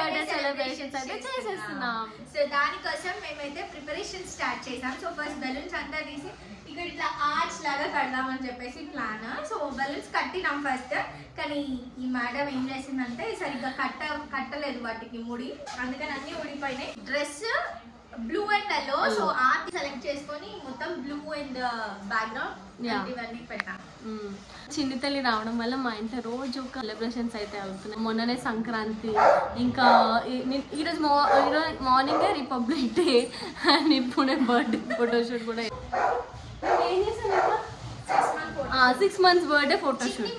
Birthday celebrations అయితే చేసేస్తున్నాం. So దానికోసం మేమైతే ప్రిపరేషన్ స్టార్ట్ చేసాం. సో ఫస్ట్ బెలూన్స్ అంతా తీసి ఇక్కడ ఇట్లా ఆర్చ్ లాగా కడదామని చెప్పేసి ప్లాన్. సో బెలూన్స్ కట్టినాం ఫస్ట్, కానీ ఈ మేడం ఏం చేసిందంటే సరిగ్గా కట్టలేదు వాటికి ముడి, అందుకని అన్ని ఊడిపోయినాయి. Dress blue and yellow, so art select చేసుకొని మొత్తం బ్లూ అండ్ బ్యాక్గ్రౌండ్ ఇవన్నీ పెట్టాం. చిన్ని తల్లి రావడం వల్ల మా ఇంట్లో రోజు ఒక సెలబ్రేషన్స్ అయితే అవుతున్నాయి. మొన్ననే సంక్రాంతి, ఇంకా ఈరోజు మార్నింగే రిపబ్లిక్ డే అండ్ ఇప్పుడే బర్త్డే ఫోటోషూట్ కూడా. ఏం చేసాను 6 months బర్త్డే ఫోటోషూట్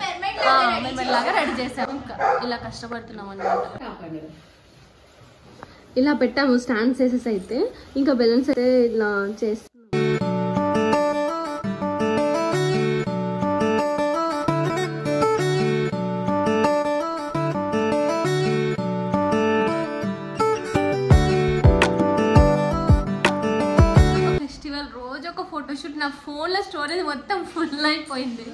మేము లాగా రెడీ చేసాము. ఇంకా ఇలా కష్టపడుతున్నాం అన్నమాట. ఇలా పెట్టాము స్టాండ్స్ వేసేసి అయితే, ఇంకా బెలూన్స్ అయితే ఇలా చేస్తున్నాం. ఫెస్టివల్ రోజు ఒక ఫోటోషూట్, నా ఫోన్లో స్టోరేజ్ మొత్తం ఫుల్ అయిపోయింది.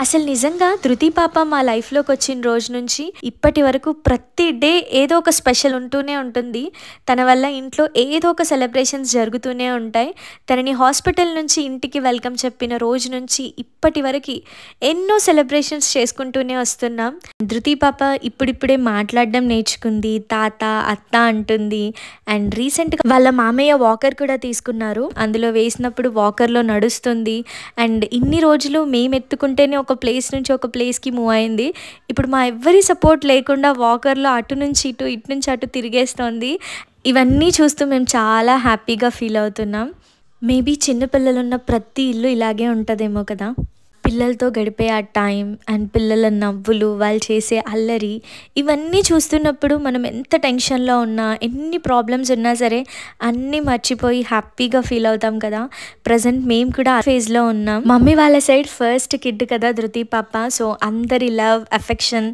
అసలు నిజంగా ధృతి పాప మా లైఫ్లోకి వచ్చిన రోజు నుంచి ఇప్పటి వరకు ప్రతి డే ఏదో ఒక స్పెషల్ ఉంటూనే ఉంటుంది. తన వల్ల ఇంట్లో ఏదో ఒక సెలబ్రేషన్స్ జరుగుతూనే ఉంటాయి. తనని హాస్పిటల్ నుంచి ఇంటికి వెల్కమ్ చెప్పిన రోజు నుంచి ఇప్పటి వరకు ఎన్నో సెలబ్రేషన్స్ చేసుకుంటూనే వస్తున్నాం. ధృతి పాప ఇప్పుడిప్పుడే మాట్లాడడం నేర్చుకుంది, తాత అత్త అంటుంది. అండ్ రీసెంట్గా వాళ్ళ మామయ్య వాకర్ కూడా తీసుకున్నారు, అందులో వేసినప్పుడు వాకర్లో నడుస్తుంది. అండ్ ఇన్ని రోజులు మేము ఎత్తుకుంటేనే ఒక ప్లేస్ నుంచి ఒక ప్లేస్కి మూవ్ అయింది. ఇప్పుడు మా ఎవ్వరి సపోర్ట్ లేకుండా వాకర్లో అటు నుంచి ఇటు, ఇటు నుంచి అటు తిరిగేస్తోంది. ఇవన్నీ చూస్తూ మేము చాలా హ్యాపీగా ఫీల్ అవుతున్నాం. మేబీ చిన్నపిల్లలున్న ప్రతి ఇల్లు ఇలాగే ఉంటుందేమో కదా. పిల్లలతో గడిపే ఆ టైం అండ్ పిల్లల నవ్వులు, వాళ్ళు చేసే అల్లరి, ఇవన్నీ చూస్తున్నప్పుడు మనం ఎంత టెన్షన్లో ఉన్నా, ఎన్ని ప్రాబ్లమ్స్ ఉన్నా సరే అన్నీ మర్చిపోయి హ్యాపీగా ఫీల్ అవుతాం కదా. ప్రజెంట్ మేము కూడా ఆ ఫేజ్లో ఉన్నాం. మమ్మీ వాళ్ళ సైడ్ ఫస్ట్ కిడ్ కదా ధృతి పాప, సో అందరి లవ్ అఫెక్షన్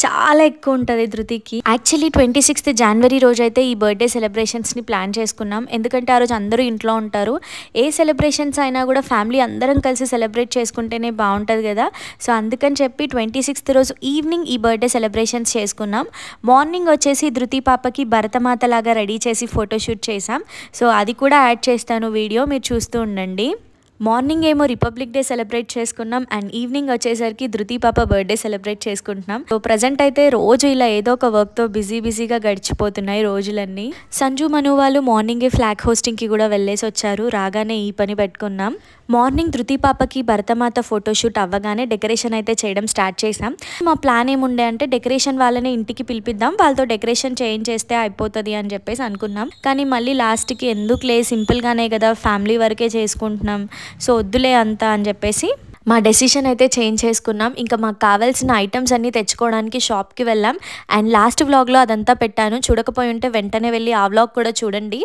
చాలా ఎక్కువ ఉంటుంది ధృతికి. యాక్చువల్లీ 26th January రోజు అయితే ఈ బర్త్డే సెలబ్రేషన్స్ని ప్లాన్ చేసుకున్నాం. ఎందుకంటే ఆ రోజు అందరూ ఇంట్లో ఉంటారు. ఏ సెలబ్రేషన్స్ అయినా కూడా ఫ్యామిలీ అందరం కలిసి సెలబ్రేట్ చేసుకుంటేనే బాగుంటుంది కదా. సో అందుకని చెప్పి 26th రోజు ఈవినింగ్ ఈ బర్త్డే సెలబ్రేషన్స్ చేసుకున్నాం. మార్నింగ్ వచ్చేసి ధృతి పాపకి భరతమాత లాగా రెడీ చేసి ఫోటోషూట్ చేసాం. సో అది కూడా యాడ్ చేస్తాను వీడియో, మీరు చూస్తూ ఉండండి. మార్నింగ్ ఏమో రిపబ్లిక్ డే సెలబ్రేట్ చేసుకున్నాం అండ్ ఈవినింగ్ వచ్చేసరికి ధృతి పాప బర్త్డే సెలబ్రేట్ చేసుకుంటున్నాం. సో ప్రజెంట్ అయితే రోజు ఇలా ఏదో ఒక వర్క్తో బిజీగా గడిచిపోతున్నాయి రోజులన్నీ. సంజు మను వాళ్ళు మార్నింగే ఫ్లాగ్ హోస్టింగ్కి కూడా వెళ్ళేసి వచ్చారు. రాగానే ఈ పని పెట్టుకున్నాం. మార్నింగ్ ధృతి పాపకి భరతమాత ఫోటోషూట్ అవ్వగానే డెకరేషన్ అయితే చేయడం స్టార్ట్ చేసాం. మా ప్లాన్ ఏముండే అంటే డెకరేషన్ వాళ్ళని ఇంటికి పిలిపిద్దాం, వాళ్ళతో డెకరేషన్ చేయించేస్తే అయిపోతుంది అని చెప్పేసి అనుకున్నాం. కానీ మళ్ళీ లాస్ట్కి ఎందుకులే, సింపుల్గానే కదా, ఫ్యామిలీ వరకే చేసుకుంటున్నాం, సో వద్దులే అంతా అని చెప్పేసి మా డెసిషన్ అయితే చేంజ్ చేసుకున్నాం. ఇంకా మాకు కావాల్సిన ఐటమ్స్ అన్నీ తెచ్చుకోవడానికి షాప్కి వెళ్ళాం. అండ్ లాస్ట్ వ్లాగ్లో అదంతా పెట్టాను, చూడకపోయి ఉంటే వెంటనే వెళ్ళి ఆ వ్లాగ్ కూడా చూడండి.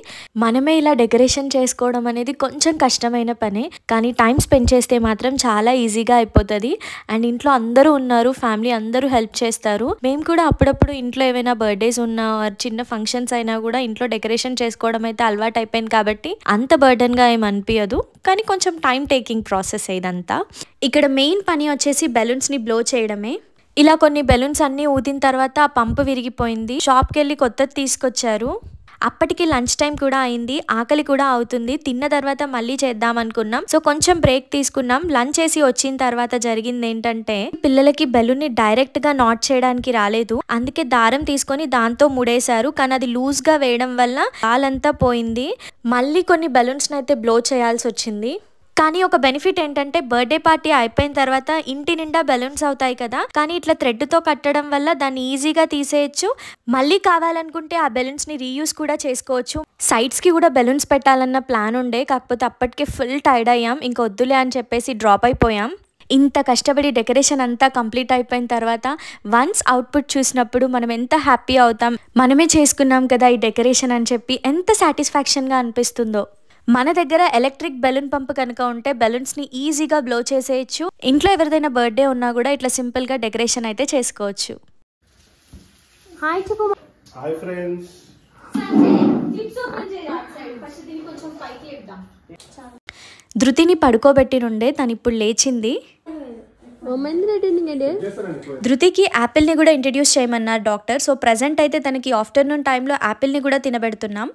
మనమే ఇలా డెకరేషన్ చేసుకోవడం అనేది కొంచెం కష్టమైన పనే, కానీ టైం స్పెండ్ చేస్తే మాత్రం చాలా ఈజీగా అయిపోతుంది. అండ్ ఇంట్లో అందరూ ఉన్నారు, ఫ్యామిలీ అందరూ హెల్ప్ చేస్తారు. మేము కూడా అప్పుడప్పుడు ఇంట్లో ఏమైనా బర్త్డేస్ ఉన్నా చిన్న ఫంక్షన్స్ అయినా కూడా ఇంట్లో డెకరేషన్ చేసుకోవడం అయితే అలవాటు అయిపోయింది కాబట్టి అంత బర్డెన్గా ఏం అనిపించదు, కానీ కొంచెం టైం టేకింగ్ ప్రాసెస్ ఇదంతా. ఇక్కడ మెయిన్ పని వచ్చేసి బెలూన్స్ని బ్లో చేయడమే. ఇలా కొన్ని బెలూన్స్ అన్నీ ఊదిన తర్వాత ఆ పంపు విరిగిపోయింది. షాప్కి వెళ్ళి కొత్తది తీసుకొచ్చారు. అప్పటికి లంచ్ టైం కూడా అయింది, ఆకలి కూడా అవుతుంది. తిన్న తర్వాత మళ్ళీ చేద్దాం అనుకున్నాం. సో కొంచెం బ్రేక్ తీసుకున్నాం. లంచ్ చేసి వచ్చిన తర్వాత జరిగింది ఏంటంటే, పిల్లలకి బెలూన్ని డైరెక్ట్గా నాట్ చేయడానికి రాలేదు, అందుకే దారం తీసుకొని దాంతో ముడేశారు. కానీ అది లూజ్గా వేయడం వల్ల కాలంతా పోయింది. మళ్ళీ కొన్ని బెలూన్స్ని అయితే బ్లో చేయాల్సి వచ్చింది. కానీ ఒక బెనిఫిట్ ఏంటంటే బర్త్డే పార్టీ అయిపోయిన తర్వాత ఇంటి నిండా బెలూన్స్ అవుతాయి కదా, కానీ ఇట్లా థ్రెడ్తో కట్టడం వల్ల దాన్ని ఈజీగా తీసేయచ్చు. మళ్ళీ కావాలనుకుంటే ఆ బెలూన్స్ని రీయూస్ కూడా చేసుకోవచ్చు. సైడ్స్కి కూడా బెలూన్స్ పెట్టాలన్న ప్లాన్ ఉండే, కాకపోతే అప్పటికే ఫుల్ టైర్డ్ అయ్యాం, ఇంక వద్దులే అని చెప్పేసి డ్రాప్ అయిపోయాం. ఇంత కష్టపడి డెకరేషన్ అంతా కంప్లీట్ అయిపోయిన తర్వాత వన్స్ అవుట్పుట్ చూసినప్పుడు మనం ఎంత హ్యాపీ అవుతాం, మనమే చేసుకున్నాం కదా ఈ డెకరేషన్ అని చెప్పి ఎంత సాటిస్ఫాక్షన్గా అనిపిస్తుందో. మన దగ్గర ఎలక్ట్రిక్ బెలూన్ పంప్ కనుక ఉంటే బెలూన్స్ని ఈజీగా బ్లో చేసేయచ్చు. ఇంట్లో ఎవరిదైనా బర్త్డే ఉన్నా కూడా ఇట్లా సింపుల్గా డెకరేషన్ అయితే చేసుకోవచ్చు. హాయ్ చెప్పు. Hi friends. ధృతిని పడుకోబెట్టి నుండే తను ఇప్పుడు లేచింది. ధృతికి యాపిల్ని కూడా ఇంట్రడ్యూస్ చేయమన్నారు డాక్టర్. సో ప్రజెంట్ అయితే తనకి ఆఫ్టర్నూన్ టైంలో యాపిల్ని కూడా తినబెడుతున్నాం.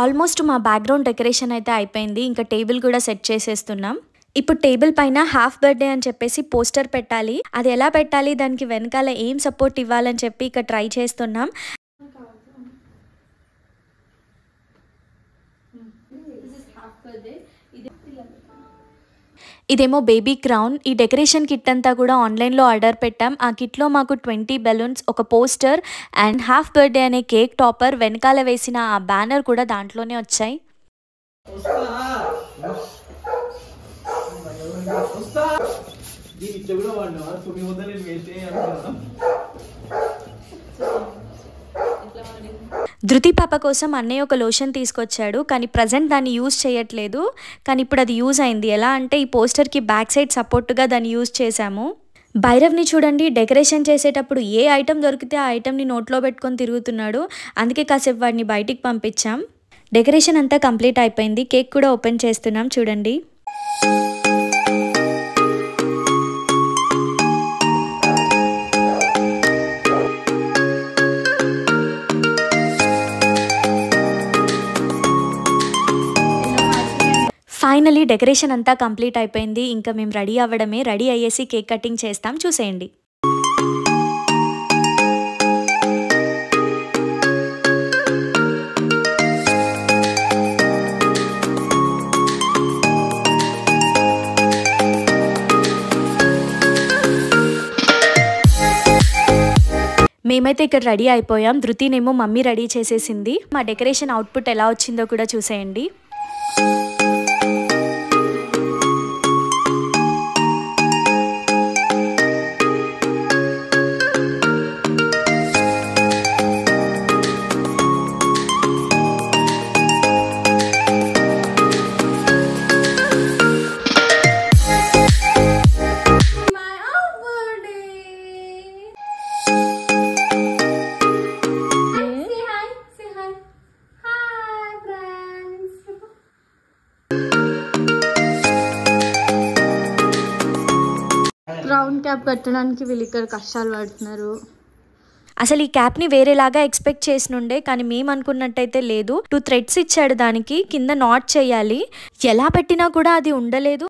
ఆల్మోస్ట్ మా బ్యాక్గ్రౌండ్ డెకరేషన్ అయితే అయిపోయింది. ఇంకా టేబుల్ కూడా సెట్ చేసేస్తున్నాం. ఇప్పుడు టేబుల్ పైన హాఫ్ బర్త్డే అని చెప్పేసి పోస్టర్ పెట్టాలి. అది ఎలా పెట్టాలి, దానికి వెనకాల ఏం సపోర్ట్ ఇవ్వాలని చెప్పి ఇక్కడ ట్రై చేస్తున్నాం. ఇదేమో బేబీ క్రౌన్. ఈ డెకరేషన్ కిట్ అంతా కూడా ఆన్లైన్లో ఆర్డర్ పెట్టాం. ఆ కిట్లో మాకు 20 బెలూన్స్, ఒక పోస్టర్ అండ్ హాఫ్ బర్త్డే అనే కేక్ టాపర్, వెనకాల వేసిన ఆ బ్యానర్ కూడా దాంట్లోనే వచ్చాయి. ధృతి పాప కోసం అన్నయ్య ఒక లోషన్ తీసుకొచ్చాడు, కానీ ప్రజెంట్ దాన్ని యూజ్ చేయట్లేదు. కానీ ఇప్పుడు అది యూజ్ అయింది. ఎలా అంటే ఈ పోస్టర్కి బ్యాక్ సైడ్ సపోర్ట్గా దాన్ని యూజ్ చేశాము. భైరవ్ని చూడండి, డెకరేషన్ చేసేటప్పుడు ఏ ఐటెం దొరికితే ఆ ఐటెంని నోట్లో పెట్టుకొని తిరుగుతున్నాడు. అందుకే కాసేపు వాడిని బయటికి పంపించాం. డెకరేషన్ అంతా కంప్లీట్ అయిపోయింది. కేక్ కూడా ఓపెన్ చేస్తున్నాం చూడండి. ఫైనలీ డెకరేషన్ అంతా కంప్లీట్ అయిపోయింది. ఇంకా మేము రెడీ అవ్వడమే. రెడీ అయ్యేసి కేక్ కటింగ్ చేస్తాం, చూసేయండి. మేమైతే ఇక్కడ రెడీ అయిపోయాం. ధృతినేమో మమ్మీ రెడీ చేసేసింది. మా డెకరేషన్ అవుట్పుట్ ఎలా వచ్చిందో కూడా చూసేయండి. రౌండ్ క్యాప్ పెట్టడానికి వీళ్ళు ఇక్కడ కష్టాలు పడుతున్నారు. అసలు ఈ క్యాప్ని వేరేలాగా ఎక్స్పెక్ట్ చేసినుండే, కానీ మేము అనుకున్నట్టయితే లేదు. 2 థ్రెడ్స్ ఇచ్చాడు, దానికి కింద నాట్ చేయాలి. ఎలా పెట్టినా కూడా అది ఉండలేదు.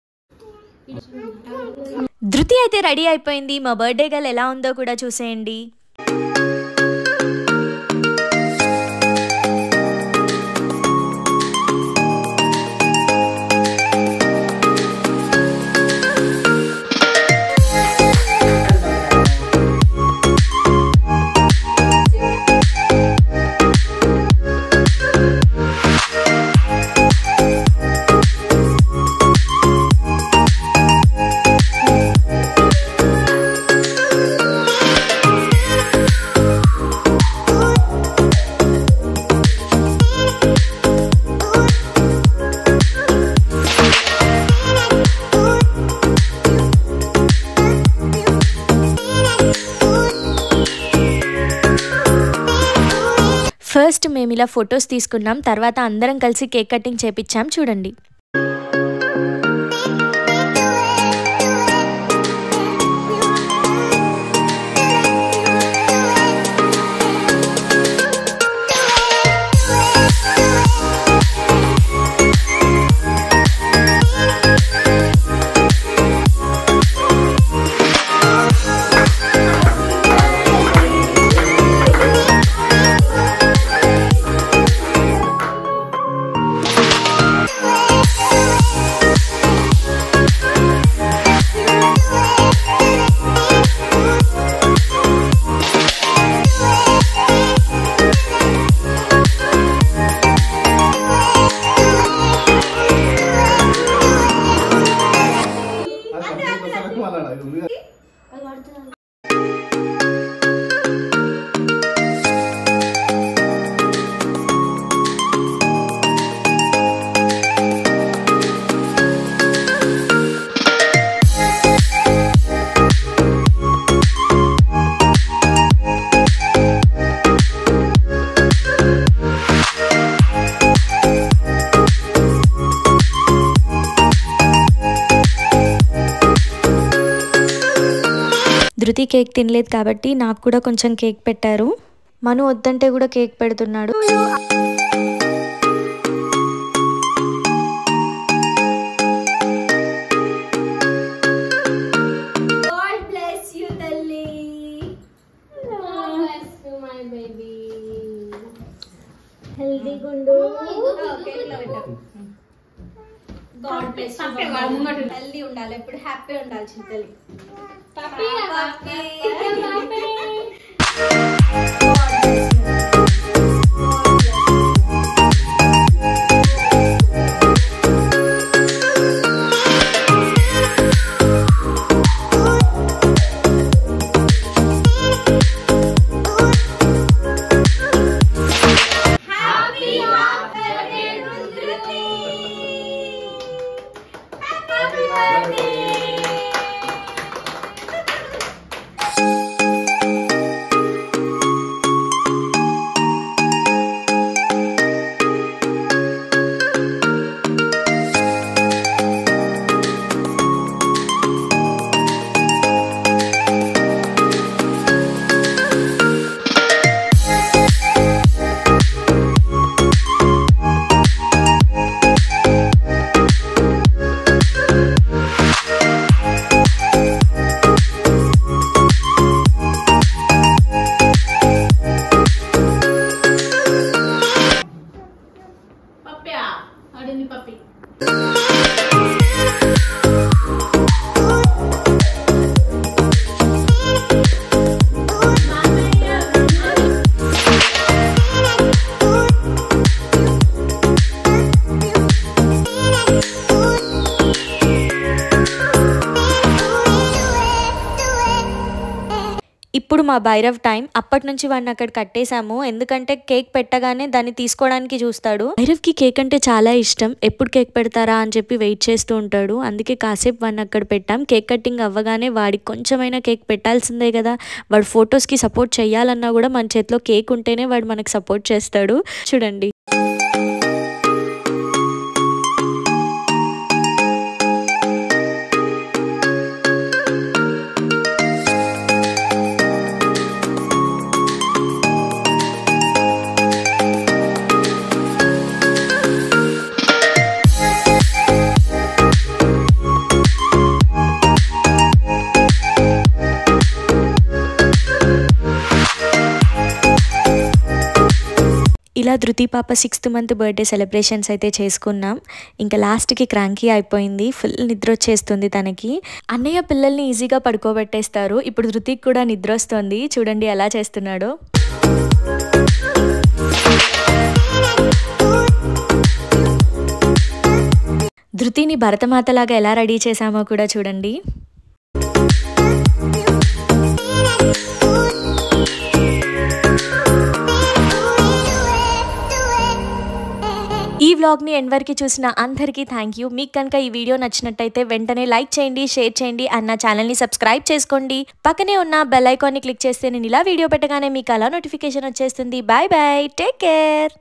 ధృతి అయితే రెడీ అయిపోయింది. మా బర్త్డే గర్ల్ ఎలా ఉందో కూడా చూసేయండి. ఫస్ట్ మేము ఇలా ఫొటోస్ తీసుకున్నాం, తర్వాత అందరం కలిసి కేక్ కటింగ్ చేపించాం చూడండి. ధృతి కేక్ తినలేదు కాబట్టి నాకు కూడా కొంచెం కేక్ పెట్టారు. మను వద్దంటే కూడా కేక్ పెడుతున్నాడు. హెల్దీ ఉండాలి, ఎప్పుడు హ్యాపీ ఉండాలి చింతలి. ఇప్పుడు మా భైరవ్ టైం. అప్పటి నుంచి వాడిని అక్కడ కట్టేశాము, ఎందుకంటే కేక్ పెట్టగానే దాన్ని తీసుకోవడానికి చూస్తాడు. భైరవ్కి కేక్ అంటే చాలా ఇష్టం, ఎప్పుడు కేక్ పెడతారా అని చెప్పి వెయిట్ చేస్తూ ఉంటాడు. అందుకే కాసేపు వాడిని అక్కడ పెట్టాం. కేక్ కటింగ్ అవ్వగానే వాడికి కొంచెమైనా కేక్ పెట్టాల్సిందే కదా. వాడు ఫొటోస్కి సపోర్ట్ చేయాలన్నా కూడా మన చేతిలో కేక్ ఉంటేనే వాడు మనకు సపోర్ట్ చేస్తాడు. చూడండి. ఇలా ధృతి పాప 6th month బర్త్డే సెలబ్రేషన్స్ అయితే చేసుకున్నాం. ఇంకా లాస్ట్కి క్రాంకీ అయిపోయింది, ఫుల్ నిద్ర వచ్చేస్తుంది తనకి. అన్నయ్య పిల్లల్ని ఈజీగా పడుకోబెట్టేస్తారు. ఇప్పుడు ధృతికి కూడా నిద్ర వస్తుంది, చూడండి ఎలా చేస్తున్నాడో. ధృతిని భరతమాతలాగా ఎలా రెడీ చేశామో కూడా చూడండి. ఈ వ్లాగ్ని ఎండ్ వరకు చూసిన అందరికీ థ్యాంక్ యూ. మీకు కనుక ఈ వీడియో నచ్చినట్టయితే వెంటనే లైక్ చేయండి, షేర్ చేయండి అండ్ నా ఛానల్ని సబ్స్క్రైబ్ చేసుకోండి. పక్కనే ఉన్న బెల్ ఐకాన్ని క్లిక్ చేస్తే నేను ఇలా వీడియో పెట్టగానే మీకు అలా నోటిఫికేషన్ వచ్చేస్తుంది. Bye bye, take care.